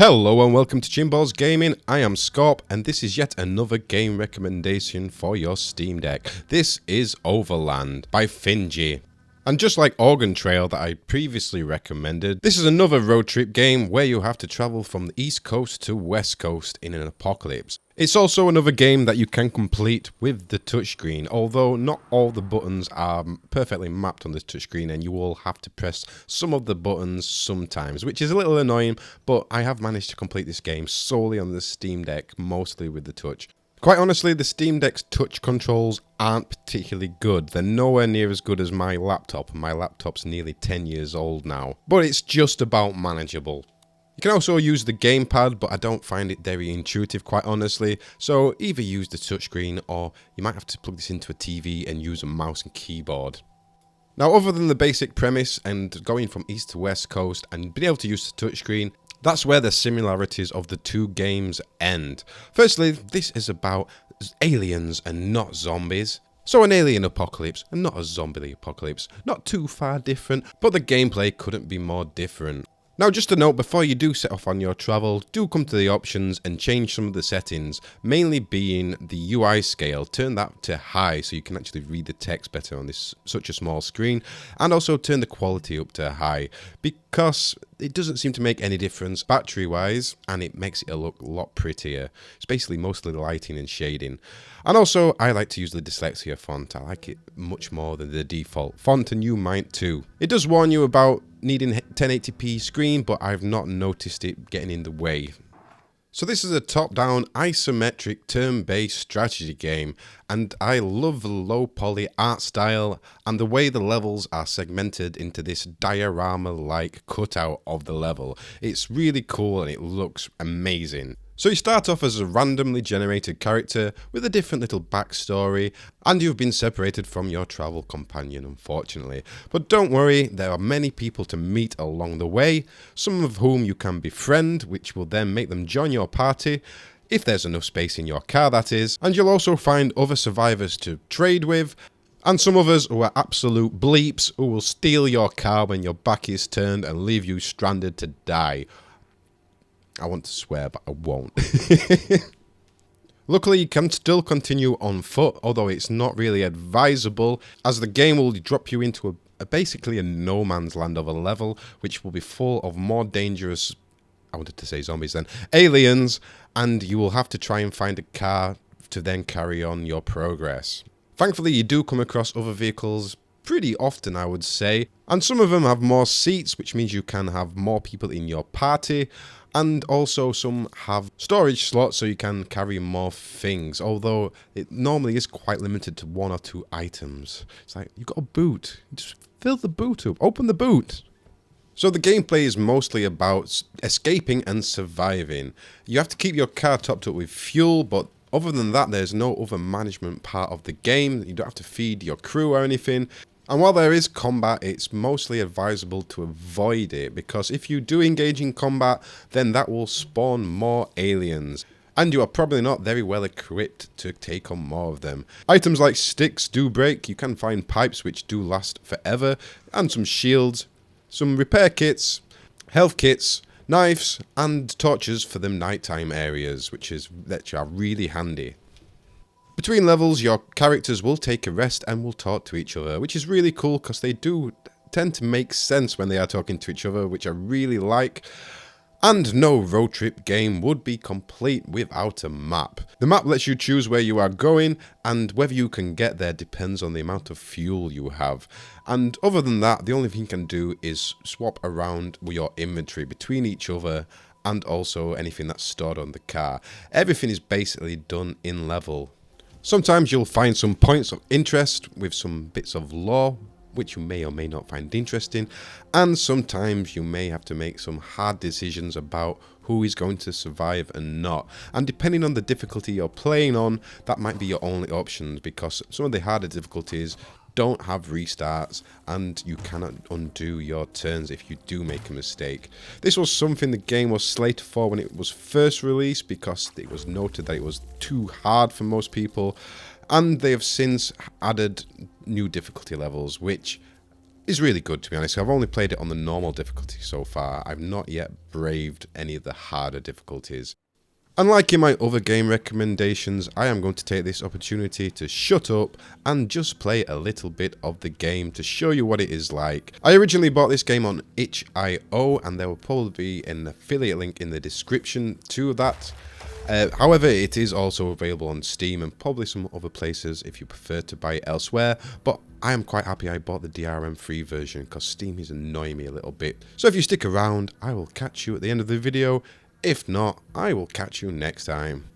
Hello and welcome to Chinballs Gaming. I am Scorp and this is yet another game recommendation for your Steam Deck. This is Overland by Finji. And just like Organ Trail that I previously recommended, this is another road trip game where you have to travel from the East Coast to West Coast in an apocalypse. It's also another game that you can complete with the touchscreen, although not all the buttons are perfectly mapped on the touchscreen and you will have to press some of the buttons sometimes, which is a little annoying, but I have managed to complete this game solely on the Steam Deck, mostly with the touch. Quite honestly, the Steam Deck's touch controls aren't particularly good. They're nowhere near as good as my laptop. My laptop's nearly 10 years old now. But it's just about manageable. You can also use the gamepad, but I don't find it very intuitive, quite honestly. So either use the touchscreen, or you might have to plug this into a TV and use a mouse and keyboard. Now, other than the basic premise and going from East to West Coast and being able to use the touchscreen, that's where the similarities of the two games end. Firstly, this is about aliens and not zombies. So an alien apocalypse and not a zombie apocalypse. Not too far different, but the gameplay couldn't be more different. Now, just a note, before you do set off on your travel, do come to the options and change some of the settings, mainly being the UI scale. Turn that to high so you can actually read the text better on this such a small screen, and also turn the quality up to high, because it doesn't seem to make any difference battery wise, and it makes it look a lot prettier. It's basically mostly lighting and shading. And also, I like to use the dyslexia font. I like it much more than the default font, and you might too. It does warn you about needing 1080p screen, but I've not noticed it getting in the way. So this is a top-down isometric turn-based strategy game, and I love the low-poly art style and the way the levels are segmented into this diorama-like cutout of the level. It's really cool and it looks amazing. So you start off as a randomly generated character with a different little backstory, and you've been separated from your travel companion, unfortunately. But don't worry, there are many people to meet along the way, some of whom you can befriend, which will then make them join your party, if there's enough space in your car, that is. And you'll also find other survivors to trade with, and some others who are absolute bleeps who will steal your car when your back is turned and leave you stranded to die. I want to swear, but I won't. Luckily, you can still continue on foot, although it's not really advisable, as the game will drop you into basically a no man's land of a level, which will be full of more dangerous, I wanted to say zombies then, aliens, and you will have to try and find a car to then carry on your progress. Thankfully, you do come across other vehicles pretty often, I would say, and some of them have more seats, which means you can have more people in your party, and also some have storage slots so you can carry more things, although it normally is quite limited to 1 or 2 items. It's like, you've got a boot, just fill the boot up, open the boot. So the gameplay is mostly about escaping and surviving. You have to keep your car topped up with fuel, but other than that, there's no other management part of the game. You don't have to feed your crew or anything. And while there is combat, it's mostly advisable to avoid it, because if you do engage in combat, then that will spawn more aliens. And you are probably not very well equipped to take on more of them. Items like sticks do break, you can find pipes which do last forever, and some shields, some repair kits, health kits, knives, and torches for the nighttime areas, which are really handy. Between levels, your characters will take a rest and will talk to each other, which is really cool because they do tend to make sense when they are talking to each other, which I really like. And no road trip game would be complete without a map. The map lets you choose where you are going, and whether you can get there depends on the amount of fuel you have. And other than that, the only thing you can do is swap around your inventory between each other and also anything that's stored on the car. Everything is basically done in level. Sometimes you'll find some points of interest with some bits of lore, which you may or may not find interesting, and sometimes you may have to make some hard decisions about who is going to survive and not. And depending on the difficulty you're playing on, that might be your only options, because some of the harder difficulties don't have restarts, and you cannot undo your turns if you do make a mistake. This was something the game was slated for when it was first released, because it was noted that it was too hard for most people, and they have since added new difficulty levels, which is really good, to be honest. I've only played it on the normal difficulty so far. I've not yet braved any of the harder difficulties. And like in my other game recommendations, I am going to take this opportunity to shut up and just play a little bit of the game to show you what it is like. I originally bought this game on itch.io, and there will probably be an affiliate link in the description to that. However, it is also available on Steam and probably some other places if you prefer to buy it elsewhere, but I am quite happy I bought the DRM free version because Steam is annoying me a little bit. So if you stick around, I will catch you at the end of the video. If not, I will catch you next time.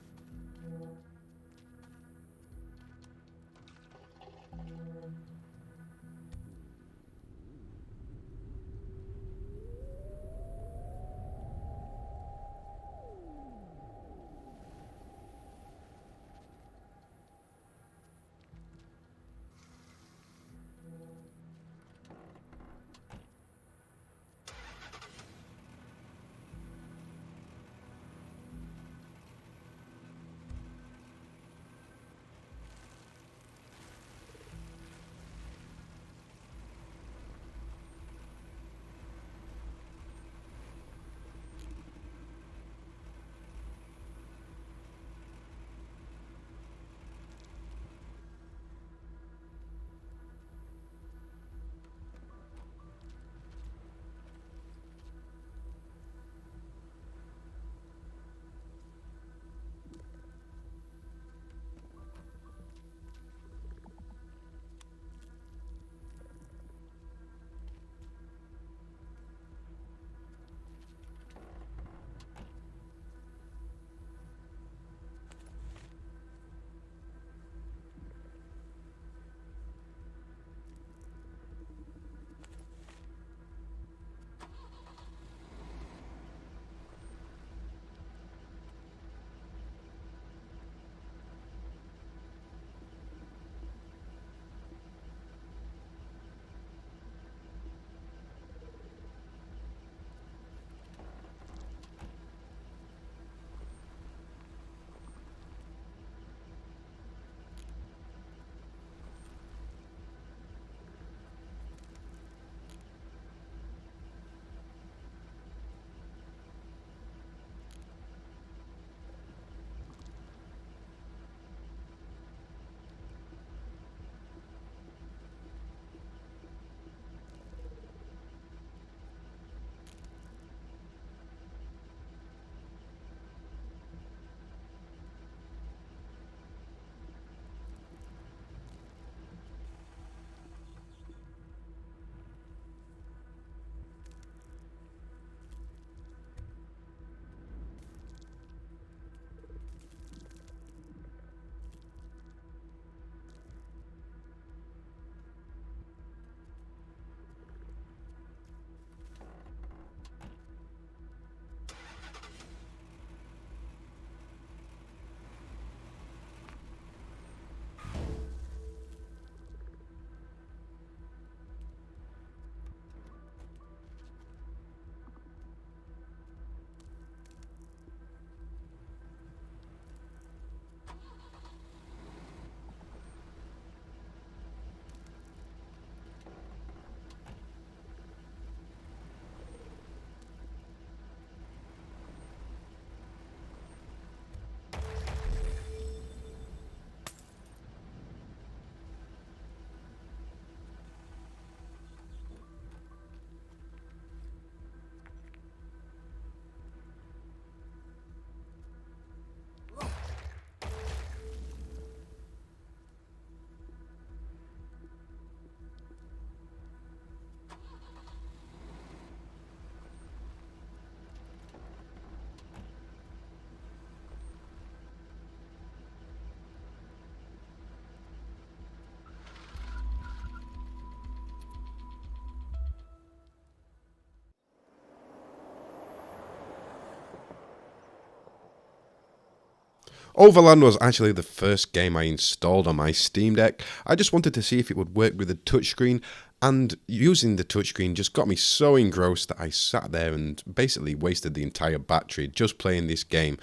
Overland was actually the first game I installed on my Steam Deck. I just wanted to see if it would work with the touchscreen, and using the touchscreen just got me so engrossed that I sat there and basically wasted the entire battery just playing this game.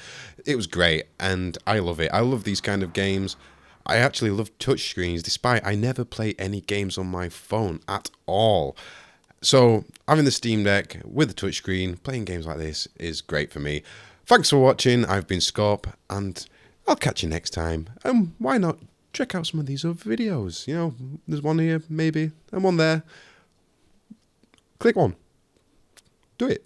It was great, and I love it. I love these kind of games. I actually love touchscreens, despite I never play any games on my phone at all. So having the Steam Deck with a touchscreen, playing games like this is great for me. Thanks for watching. I've been Scorp, and I'll catch you next time. And why not check out some of these other videos? You know, there's one here, maybe, and one there. Click one. Do it.